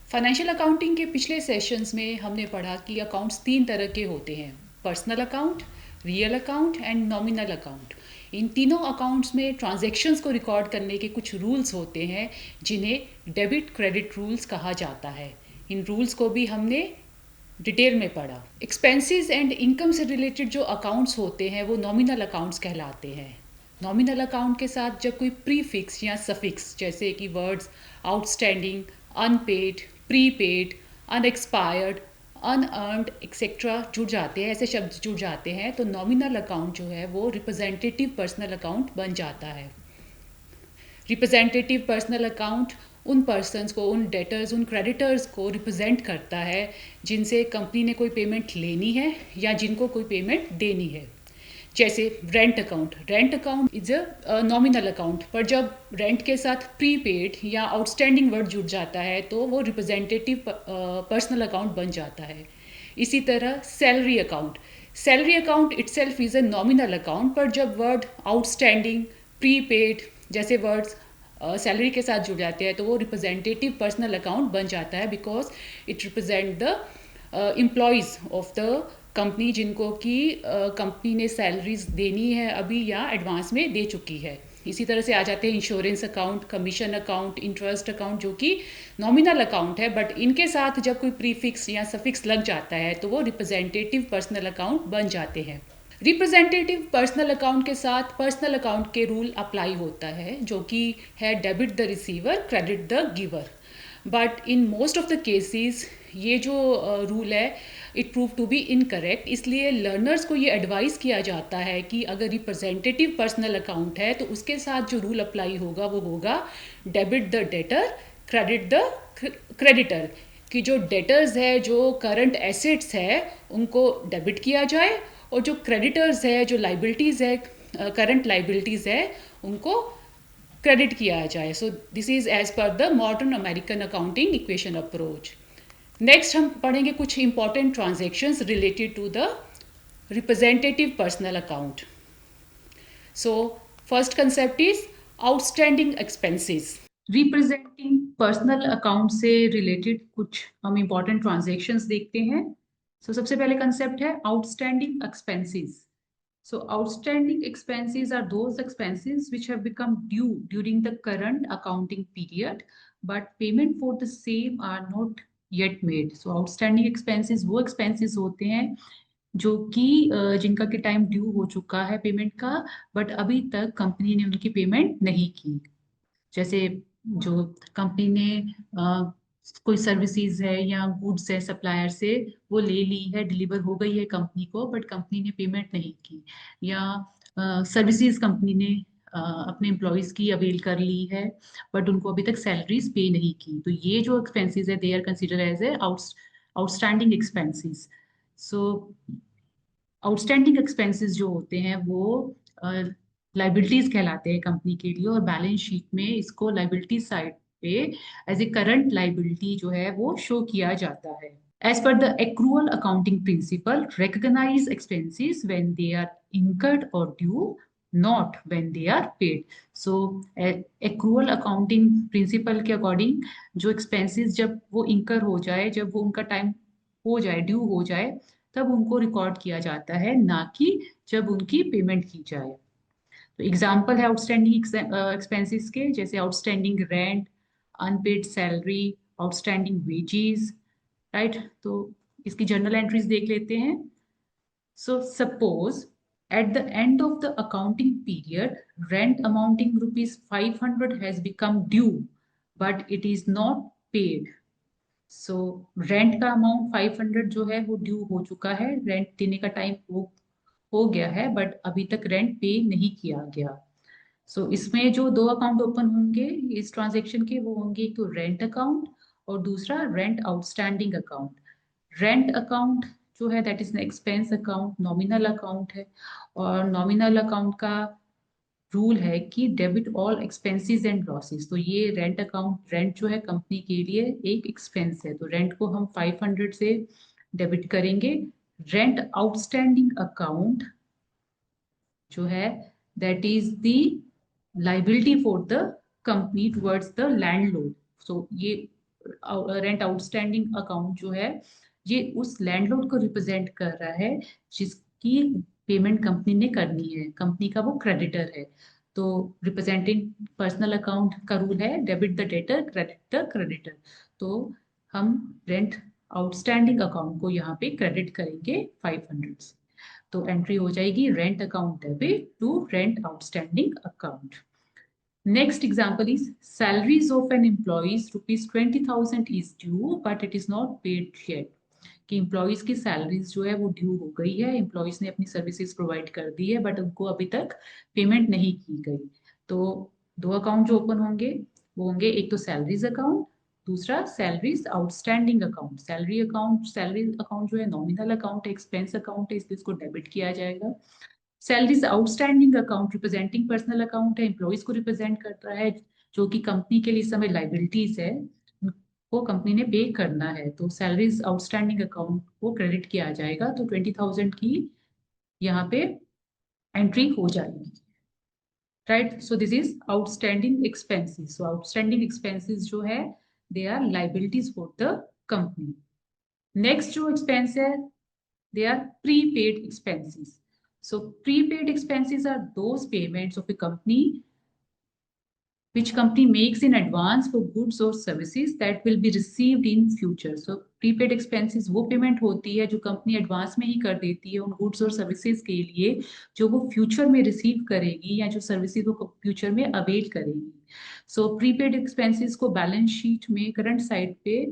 Financial accounting के पिछले sessions में हमने पढ़ा कि अकाउंट्स तीन तरह के होते हैं। Personal account, real account and nominal account. इन तीनों अकाउंट्स में ट्रांजैक्शंस को रिकॉर्ड करने के कुछ रूल्स होते हैं जिन्हें डेबिट क्रेडिट रूल्स कहा जाता है। इन रूल्स को भी हमने डिटेल में पढ़ा। एक्सपेंसेस एंड इनकम से रिलेटेड जो अकाउंट्स होते हैं वो नॉमिनल अकाउंट्स कहलाते हैं। नॉमिनल अकाउंट के साथ जब कोई प्रीफिक्स या सफिक्स जैसे कि words outstanding, unpaid, prepaid, unexpired, unearned etcetera जुड़ जाते हैं, ऐसे शब्द जुड़ जाते हैं, तो नॉमिनल अकाउंट जो है वो रिप्रेजेंटेटिव पर्सनल अकाउंट बन जाता है। रिप्रेजेंटेटिव पर्सनल अकाउंट उन पर्सनस को, उन डेटर्स, उन क्रेडिटर्स को रिप्रेजेंट करता है जिनसे कंपनी ने कोई पेमेंट लेनी है या जिनको कोई पेमेंट देनी है। जैसे rent account is a nominal account, पर जब रेंट के साथ प्रीपेड या आउटस्टैंडिंग वर्ड जुड़ जाता है तो वो रिप्रेजेंटेटिव पर्सनल अकाउंट बन जाता है। इसी तरह salary account itself is a nominal account, पर जब वर्ड आउटस्टैंडिंग, प्रीपेड जैसे वर्ड्स सैलरी के साथ जुड़ जाते हैं तो वो रिप्रेजेंटेटिव पर्सनल अकाउंट बन जाता है, because it represent the employees of the company जिनको कि कंपनी ने सैलरीज देनी है अभी या एडवांस में दे चुकी है। इसी तरह से आ जाते हैं insurance account, commission account, interest account, जो कि नॉमिनल अकाउंट है, बट इनके साथ जब कोई प्रीफिक्स या सफिक्स लग जाता है तो वो रिप्रेजेंटेटिव पर्सनल अकाउंट बन जाते हैं। रिप्रेजेंटेटिव पर्सनल अकाउंट के साथ पर्सनल अकाउंट के रूल अप्लाई होता है, जो कि है debit the receiver, credit the giver. But in most of the cases ये जो रूल है it prove to be incorrect, इसलिए लर्नर्स को ये एडवाइस किया जाता है कि अगर रिप्रेजेंटेटिव पर्सनल अकाउंट है तो उसके साथ जो रूल अप्लाई होगा वो होगा debit the debtor, credit the creditor. कि जो डेटर्स है, जो करंट एसेट्स है, उनको डेबिट किया जाए, और जो क्रेडिटर्स है, जो लाइबिलिटीज़ है, करंट लाइबिलिटीज़ है, उनको क्रेडिट किया जाए। So this is as per the modern American accounting equation approach. Next हम पढ़ेंगे कुछ important transactions related to the representative personal account. So first concept is outstanding expenses. Representing personal account से related कुछ हम important transactions देखते हैं। सबसे पहले कंसेप्ट है outstanding expenses. So outstanding expenses are those expenses which have become due during the current accounting period, but payment for the same are not yet made. So outstanding expenses वो expenses होते हैं जो कि जिनका कि time due हो चुका है पेमेंट का, बट अभी तक कंपनी ने उनकी पेमेंट नहीं की। जैसे जो कंपनी ने कोई सर्विसेज है या गुड्स है सप्लायर से, वो ले ली है, डिलीवर हो गई है कंपनी को, बट कंपनी ने पेमेंट नहीं की, या सर्विसेज कंपनी ने अपने एम्प्लॉयज की अवेल कर ली है बट उनको अभी तक सैलरीज पे नहीं की, तो ये जो एक्सपेंसेस है they are consider as a outstanding expenses. So outstanding expenses जो होते हैं वो लाइबिलिटीज कहलाते हैं कंपनी के लिए, और बैलेंस शीट में इसको लाइबिलिटी साइड पे एज ए करंट लाइबिलिटी जो है वो शो किया जाता है। As per the accrual accounting principle, recognize expenses when they are incurred or due, not when they are paid. So, accrual accounting principle के according जो expenses जब वो incur हो जाए, जब वो उनका टाइम हो जाए, ड्यू हो जाए, तब उनको रिकॉर्ड किया जाता है, ना कि जब उनकी पेमेंट की जाए। तो एग्जाम्पल है आउटस्टैंडिंग एक्सपेंसेस के, जैसे outstanding rent, unpaid salary, outstanding wages, right. तो इसकी जर्नल एंट्रीज देख लेते हैं। So suppose at the end of the accounting period, rent amounting rupees 500 has become due, but it is not paid. So rent का amount 500 जो है वो due हो चुका है, रेंट देने का टाइम हो गया है, बट अभी तक रेंट पे नहीं किया गया। इसमें जो दो अकाउंट ओपन होंगे इस ट्रांजेक्शन के, वो होंगे एक तो रेंट अकाउंट और दूसरा rent outstanding account. Rent account जो है that is expense account, nominal account है, और नॉमिनल अकाउंट का रूल है कि debit all expenses and losses. तो ये रेंट अकाउंट, रेंट जो है कंपनी के लिए एक एक्सपेंस है, तो रेंट को हम 500 से डेबिट करेंगे। रेंट आउटस्टैंडिंग अकाउंट जो है that is the liability for the company towards the landlord. So ये रेंट आउटस्टैंडिंग अकाउंट जो है ये उस लैंडलॉर्ड को रिप्रेजेंट कर रहा है जिसकी पेमेंट कंपनी ने करनी है, कंपनी का वो क्रेडिटर है। तो रिप्रेजेंटिंग पर्सनल अकाउंट का रूल है debit the debtor credit the creditor. तो हम रेंट आउटस्टैंडिंग अकाउंट को यहाँ पे क्रेडिट करेंगे 500। तो एंट्री हो जाएगी rent account debit to rent outstanding account. Next example is salaries of an employees rupees 20,000 is due but it is not paid yet। कि एम्प्लॉयज की सैलरीज जो है वो ड्यू हो गई है, एम्प्लॉयज ने अपनी सर्विसेज प्रोवाइड कर दी है बट उनको अभी तक पेमेंट नहीं की गई। तो दो अकाउंट जो ओपन होंगे वो होंगे, एक तो सैलरीज अकाउंट, दूसरा salaries outstanding account. Salary account जो है नॉमिनल अकाउंट है, एक्सपेंस अकाउंट है, इसलिए इसको डेबिट किया जाएगा। Salaries outstanding account representing personal account है, एम्प्लॉयज को रिप्रेजेंट करता है जो कि कंपनी के लिए इस समय लाइबिलिटीज है, वो कंपनी ने पे करना है। तो सैलरीज आउटस्टैंडिंग अकाउंट को क्रेडिट किया जाएगा। तो 20,000 की यहाँ पे एंट्री हो जाएगी, right. So this is outstanding expenses. So outstanding expenses जो है they are liabilities for the company. Next जो एक्सपेंस है they are prepaid expenses। So prepaid expenses are those payments of a company which company makes in advance for goods or services that will be received in future। So prepaid expenses वो payment होती है जो company advance में ही कर देती है उन goods और सर्विसेज के लिए जो वो फ्यूचर में रिसीव करेगी या जो सर्विसेज वो फ्यूचर में अवेल करेगी। सो प्रीपेड एक्सपेंसेस को बैलेंस शीट में करंट साइड पे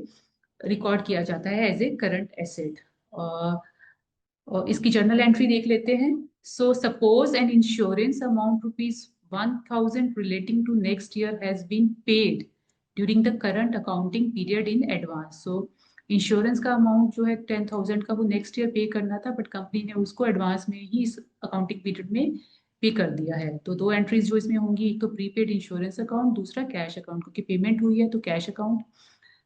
रिकॉर्ड किया जाता है एज ए करंट एसेट। और इसकी जर्नल एंट्री देख लेते हैं। So suppose an insurance amount ₹1,000 relating to next year has been paid during the current accounting period in advance. So insurance का अमाउंट जो है 10,000 का वो नेक्स्ट ईयर पे करना था बट कंपनी ने उसको एडवांस में ही इस अकाउंटिंग पीरियड में पे कर दिया है। तो दो एंट्रीज जो इसमें होंगी, एक तो प्रीपेड इंश्योरेंस अकाउंट, दूसरा कैश अकाउंट, क्योंकि पेमेंट हुई है तो cash account.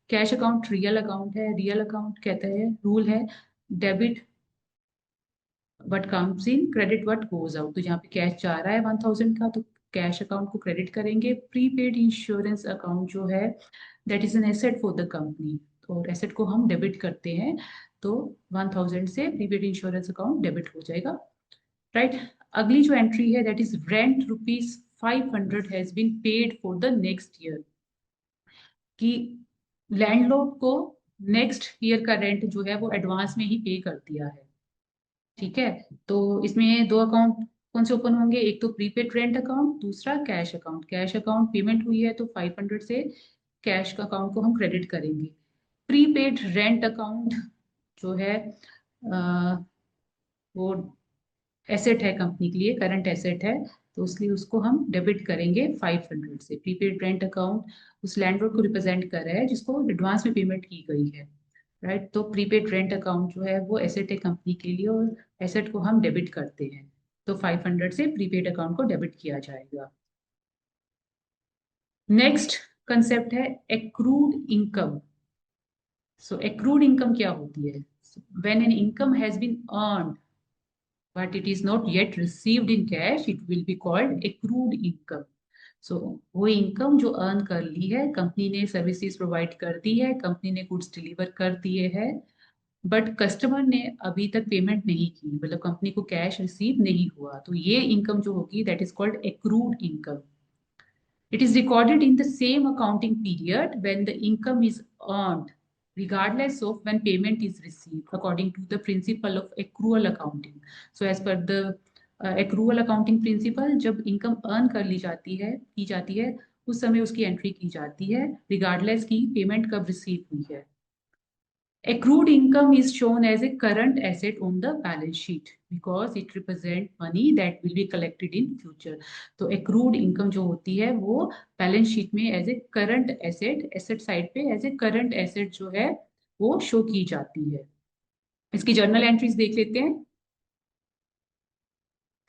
Cash account real account है, रियल अकाउंट कहता है रूल है debit what comes in credit what goes out. तो यहाँ पे कैश जा रहा है 1,000 का तो कैश अकाउंट को क्रेडिट करेंगे। प्रीपेड इंश्योरेंस अकाउंट जो है that is an asset for the company, तो एसेट को हम डेबिट करते हैं। तो 1,000 से प्रीपेड इंश्योरेंस अकाउंट डेबिट हो जाएगा, राइट। अगली जो एंट्री है that is rent ₹500 has been paid for the next year. कि लैंडलॉर्ड को नेक्स्ट ईयर का रेंट जो है वो एडवांस में ही पे कर दिया है, ठीक है। तो इसमें दो अकाउंट कौन से ओपन होंगे, एक तो प्रीपेड रेंट अकाउंट, दूसरा cash account. Cash account payment हुई है तो 500 से कैश का अकाउंट को हम क्रेडिट करेंगे। प्रीपेड रेंट अकाउंट जो है वो एसेट है कंपनी के लिए, करंट एसेट है, तो इसलिए उसको हम डेबिट करेंगे 500 से। प्रीपेड रेंट अकाउंट उस लैंडलॉर्ड को रिप्रेजेंट कर रहा है जिसको एडवांस में पेमेंट की गई है, राइट। तो प्रीपेड रेंट अकाउंट जो है वो एसेट है कंपनी के लिए और एसेट को हम डेबिट करते हैं। तो 500 से प्रीपेड अकाउंट को डेबिट किया जाएगा। नेक्स्ट कंसेप्ट है accrued income. So accrued income क्या होती है? When an income has been earned but it is not yet received in cash, it will be called accrued income। सो वो इनकम जो earn कर ली है, कंपनी ने सर्विसेज प्रोवाइड कर दी है, कंपनी ने गुड्स डिलीवर कर दिए हैं बट कस्टमर ने अभी तक पेमेंट नहीं की, मतलब कंपनी को कैश रिसीव नहीं हुआ, तो ये इनकम जो होगी that is called accrued income. It is recorded in the same accounting period when the income is earned, regardless of when payment is received, according to the principle of accrual accounting। So, as per the accrual accounting principle, जब income earn कर ली जाती है, की जाती है, उस समय उसकी एंट्री की जाती है, regardless की पेमेंट कब रिसीव हुई है। Accrued income is shown as a current asset on the balance sheet because it represents money that will be collected in future। तो accrued income जो होती है वो बैलेंस शीट में as a current asset, asset side पे as a current asset जो है वो शो की जाती है। इसकी जर्नल एंट्रीज देख लेते हैं।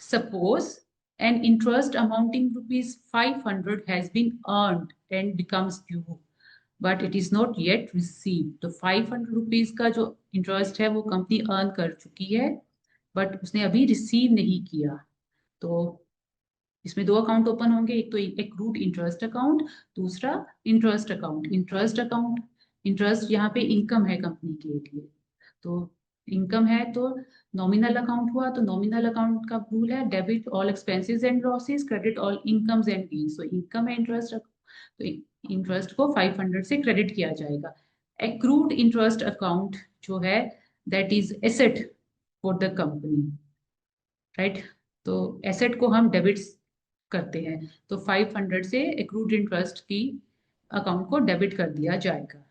Suppose an interest amounting ₹500 has been earned and becomes due but it is not yet receive. तो 500 रुपीज का जो इंटरेस्ट है वो कंपनी अर्न कर चुकी है बट उसने अभी रिसीव नहीं किया। तो इसमें दो अकाउंट ओपन होंगे, एक तो एक्रूड इंटरेस्ट अकाउंट, दूसरा interest account. Interest account interest यहाँ पे इनकम है कंपनी के लिए, तो इनकम है तो नॉमिनल अकाउंट हुआ, तो नॉमिनल अकाउंट का रूल है debit all expenses and losses, credit all incomes and gains. तो इनकम है इंटरेस्ट, तो इंटरेस्ट को 500 से क्रेडिट किया जाएगा। एक्रूड इंटरेस्ट अकाउंट जो है that is asset for the company, right. तो एसेट को हम डेबिट करते हैं, तो 500 से एक्रूड इंटरेस्ट की अकाउंट को डेबिट कर दिया जाएगा।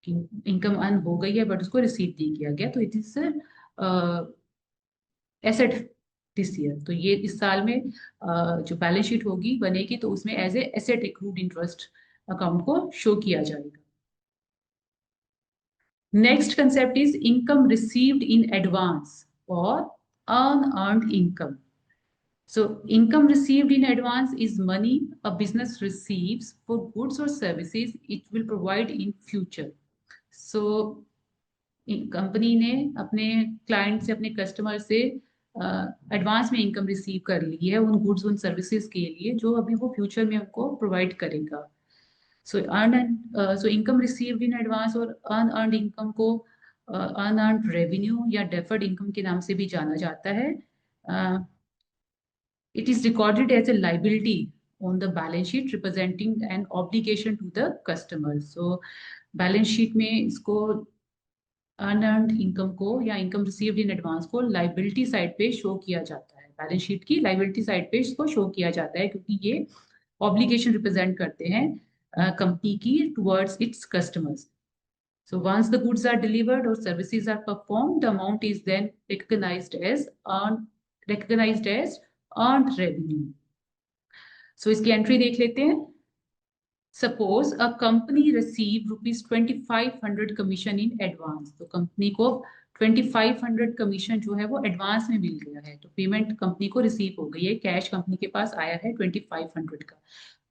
इनकम अर्न हो गई है बट उसको रिसीव नहीं किया गया, तो it is asset this year. तो ये इस साल में जो बैलेंस शीट होगी बनेगी तो उसमें as a asset accrued interest account को शो किया जाएगा। Next concept is income received in advance और unearned income. So income received in advance is money a business receives for goods or services it will provide in future. So company ने अपने client से, अपने customer से advance में income receive कर ली है उन गुड्स उन सर्विसेज के लिए जो अभी वो फ्यूचर में उनको प्रोवाइड करेगा। So so income received in advance और अनअर्न्ड इनकम को अनअर्न्ड रेवेन्यू या डेफर्ड इनकम के नाम से भी जाना जाता है। It is recorded as a liability on the balance sheet representing an obligation to the customer. So balance sheet में इसको अनअर्न्ड इनकम को या इनकम रिसीव्ड इन एडवांस को लाइबिलिटी साइड पे शो किया जाता है, बैलेंस शीट की लाइबिलिटी साइड पे इसको शो किया जाता है क्योंकि ये ऑब्लिगेशन रिप्रेजेंट करते हैं कंपनी की towards its customers. So once the goods are delivered or services are performed, the amount is then recognized as earned revenue. So इसकी एंट्री देख लेते हैं। Suppose a company receive ₹2500 commission in advance, तो company को 2500 commission जो है वो advance में मिल गया है, तो पेमेंट कंपनी को रिसीव हो गई है, कैश कंपनी के पास आया है 2500 का।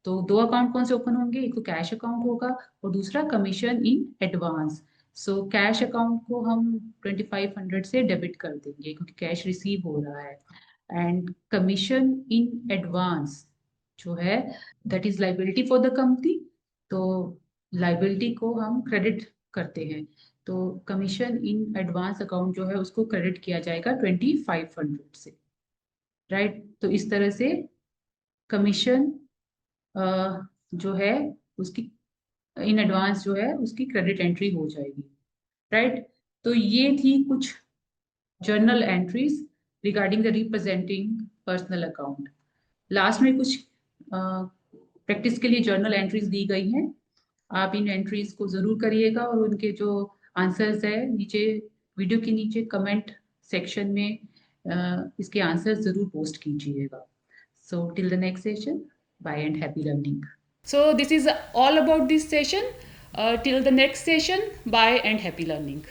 तो दो अकाउंट कौन से ओपन होंगे, एक तो कैश अकाउंट होगा और दूसरा कमीशन इन एडवांस। सो कैश अकाउंट को हम 2500 से डेबिट कर देंगे क्योंकि कैश रिसीव हो रहा है, एंड कमीशन इन एडवांस जो है that is liability for the company, तो लाइबिलिटी को हम क्रेडिट करते हैं, तो कमीशन इन एडवांस अकाउंट जो है उसको क्रेडिट किया जाएगा 2500 से, राइट। तो इस तरह से कमीशन जो है उसकी इन एडवांस जो है उसकी क्रेडिट एंट्री हो जाएगी, राइट। तो ये थी कुछ journal entries regarding the representing personal account. Last में कुछ प्रैक्टिस के लिए जर्नल एंट्रीज दी गई हैं, आप इन एंट्रीज को जरूर करिएगा और उनके जो आंसर्स है नीचे वीडियो के नीचे कमेंट सेक्शन में इसके आंसर जरूर पोस्ट कीजिएगा। So till the next session, bye and happy learning. So this is all about this session. Till the next session, bye and happy learning.